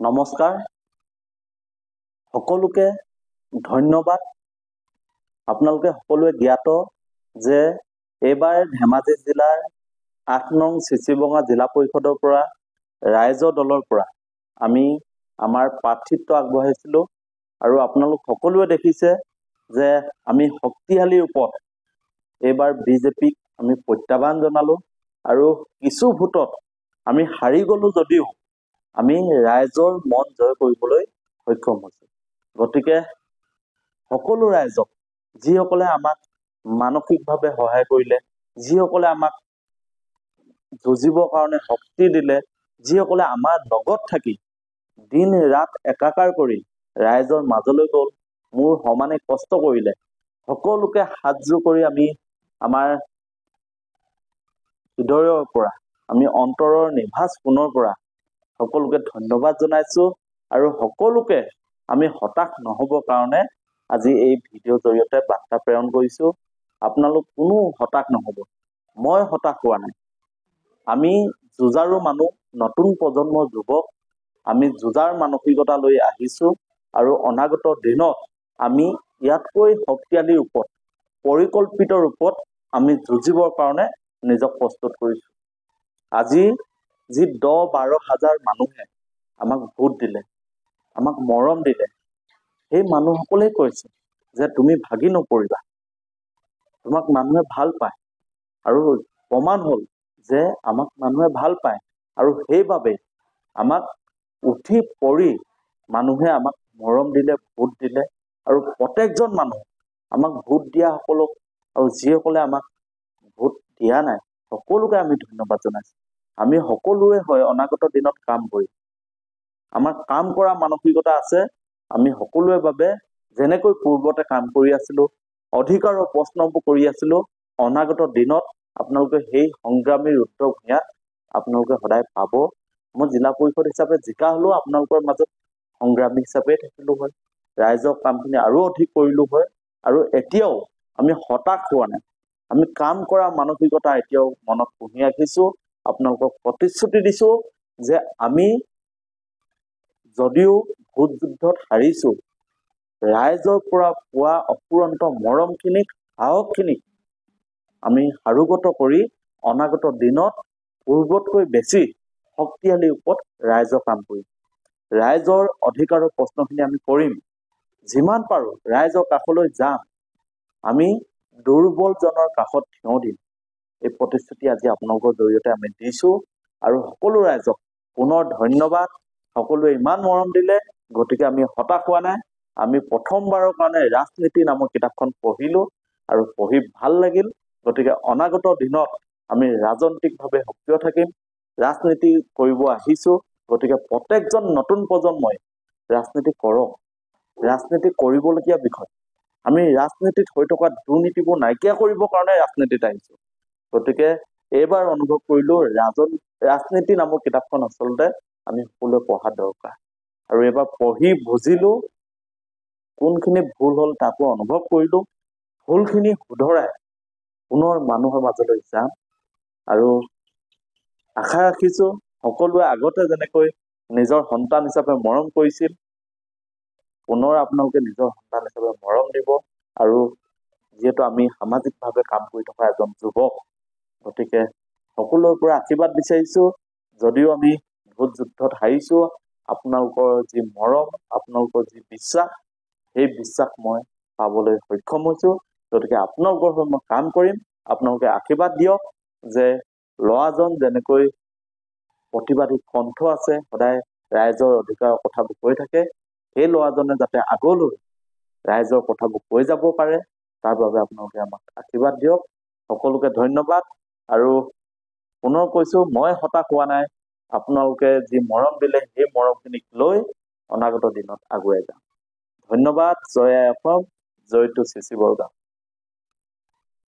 নমস্কাৰ সকলোকে ধন্যবাদ। আপোনালোকে সকলোৱে জ্ঞাত যে এইবাৰ ধেমাজি জিলাৰ ৮ নং চিচিবঙা জিলা পৰিষদৰ পৰা ৰাইজৰ দলৰ পৰা আমি আমাৰ প্ৰাৰ্থিত্ব আগবঢ়াইছিলোঁ আৰু আপোনালোক সকলোৱে দেখিছে যে আমি শক্তিশালী ৰূপত এইবাৰ বিজেপিক আমি প্ৰত্যাহ্বান জনালোঁ আৰু কিছু ভোটত আমি হাৰি গ'লো যদিও আমি ৰাইজৰ মন জয় কৰিবলৈ সক্ষম হৈছোঁ। গতিকে সকলো ৰাইজক যিসকলে আমাক মানসিকভাৱে সহায় কৰিলে, যিসকলে আমাক যুঁজিবৰ কাৰণে শক্তি দিলে, যিসকলে আমাৰ লগত থাকি দিন ৰাত একাকাৰ কৰি ৰাইজৰ মাজলৈ গ'ল, মোৰ সমানে কষ্ট কৰিলে, সকলোকে হাতযোৰ কৰি আমি আমাৰ হৃদয়ৰ পৰা, আমি অন্তৰৰ নিভাঁজ সোণৰ পৰা সকলোকে ধন্যবাদ জনাইছোঁ আৰু সকলোকে আমি হতাশ নহ'বৰ কাৰণে আজি এই ভিডিঅ'ৰ জৰিয়তে বাৰ্তা প্ৰেৰণ কৰিছোঁ। আপোনালোক কোনো হতাশ নহ'ব, মই হতাশ হোৱা নাই। আমি যুঁজাৰু মানুহ, নতুন প্ৰজন্মৰ যুৱক, আমি যুঁজাৰ মানসিকতা লৈ আহিছোঁ আৰু অনাগত দিনত আমি ইয়াতকৈ শক্তিশালী ৰূপত, পৰিকল্পিত ৰূপত আমি যুঁজিবৰ কাৰণে নিজক প্ৰস্তুত কৰিছোঁ। আজি যি 10-12 হাজাৰ মানুহে আমাক ভোট দিলে, আমাক মৰম দিলে, সেই মানুহসকলেই কৈছে যে তুমি ভাগি নপৰিবা, তোমাক মানুহে ভাল পায় আৰু প্ৰমাণ হ'ল যে আমাক মানুহে ভাল পায় আৰু সেইবাবে আমাক উঠি পৰি মানুহে আমাক মৰম দিলে, ভোট দিলে আৰু প্ৰত্যেকজন মানুহ আমাক ভোট দিয়াসকলক আৰু যিসকলে আমাক ভোট দিয়া নাই সকলোকে আমি ধন্যবাদ জনাইছোঁ। আমি সকলোৱে হয় অনাগত দিনত কাম কৰিম, আমাৰ কাম কৰা মানসিকতা আছে। আমি সকলোৰে বাবে যেনেকৈ পূৰ্বতে কাম কৰি আছিলোঁ, অধিকাৰৰ প্ৰশ্নবোৰ কৰি আছিলোঁ, অনাগত দিনত আপোনালোকে সেই সংগ্ৰামী ৰুদ্ৰ ভূঞাক আপোনালোকে সদায় পাব। মই জিলা পৰিষদ হিচাপে জিকা হ'লেও আপোনালোকৰ মাজত সংগ্ৰামী হিচাপে থাকিলোঁ হয়, ৰাইজৰ কামখিনি আৰু অধিক কৰিলোঁ হয় আৰু এতিয়াও আমি হতাশ হোৱা নাই। আমি কাম কৰা মানসিকতা এতিয়াও মনত পুহি ৰাখিছোঁ। আপোনালোকক প্ৰতিশ্ৰুতি দিছোঁ যে আমি যদিও ভোট যুদ্ধত হাৰিছোঁ, ৰাইজৰ পৰা পোৱা অফুৰন্ত মৰমখিনিক, সাহসখিনিক আমি সাৰোগত কৰি অনাগত দিনত পূৰ্বতকৈ বেছি শক্তিশালী ৰূপত ৰাইজৰ কাম কৰিম। ৰাইজৰ অধিকাৰৰ প্ৰশ্নখিনি আমি কৰিম, যিমান পাৰোঁ ৰাইজৰ কাষলৈ যাম, আমি দুৰ্বলজনৰ কাষত থিয় দিম। এই প্ৰতিশ্ৰুতি আজি আপোনালোকৰ জৰিয়তে আমি দিছোঁ আৰু সকলো ৰাইজক পুনৰ ধন্যবাদ। সকলোৱে ইমান মৰম দিলে, গতিকে আমি হতাশ হোৱা নাই। আমি প্ৰথমবাৰৰ কাৰণে ৰাজনীতি নামৰ কিতাপখন পঢ়িলোঁ আৰু পঢ়ি ভাল লাগিল। গতিকে অনাগত দিনত আমি ৰাজনৈতিকভাৱে সক্ৰিয় থাকিম, ৰাজনীতি কৰিব আহিছোঁ। গতিকে প্ৰত্যেকজন নতুন প্ৰজন্মই ৰাজনীতি কৰক, ৰাজনীতি কৰিবলগীয়া বিষয়। আমি ৰাজনীতিত হৈ থকা দুৰ্নীতিবোৰ নাইকিয়া কৰিবৰ কাৰণে ৰাজনীতিত আহিছোঁ। গতিকে এইবাৰ অনুভৱ কৰিলোঁ ৰাজনীতি নামৰ কিতাপখন আচলতে আমি সকলোৱে পঢ়া দৰকাৰ আৰু এইবাৰ পঢ়ি বুজিলোঁ, কোনখিনি ভুল হ'ল তাকো অনুভৱ কৰিলোঁ। ভুলখিনি শুধৰাই পুনৰ মানুহৰ মাজলৈ যাম আৰু আশা ৰাখিছোঁ সকলোৱে আগতে যেনেকৈ নিজৰ সন্তান হিচাপে মৰম কৰিছিল, পুনৰ আপোনালোকে নিজৰ সন্তান হিচাপে মৰম দিব। আৰু যিহেতু আমি সামাজিকভাৱে কাম কৰি থকা এজন যুৱক, গতিকে সকলোৰে পৰা আশীৰ্বাদ বিচাৰিছোঁ। যদিও আমি ভোট যুদ্ধত হাৰিছোঁ, আপোনালোকৰ যি মৰম, আপোনালোকৰ যি বিশ্বাস, সেই বিশ্বাস মই পাবলৈ সক্ষম হৈছোঁ। গতিকে আপোনালোকৰ হৈ মই কাম কৰিম। আপোনালোকে আশীৰ্বাদ দিয়ক যে ল'ৰাজন যেনেকৈ প্ৰতিবাদী কণ্ঠ আছে, সদায় ৰাইজৰ অধিকাৰৰ কথাবোৰ কৈ থাকে, সেই ল'ৰাজনে যাতে আগলৈ ৰাইজৰ কথাবোৰ কৈ যাব পাৰে, তাৰ বাবে আপোনালোকে আমাক আশীৰ্বাদ দিয়ক। সকলোকে ধন্যবাদ আৰু পুনৰ কৈছোঁ, মই হতাশ হোৱা নাই। আপোনালোকে যি মৰম দিলে, সেই মৰমখিনিক লৈ অনাগত দিনত আগুৱাই যাম। ধন্যবাদ। জয় আই অসম, জয় টু চিচি বৰগাঁও।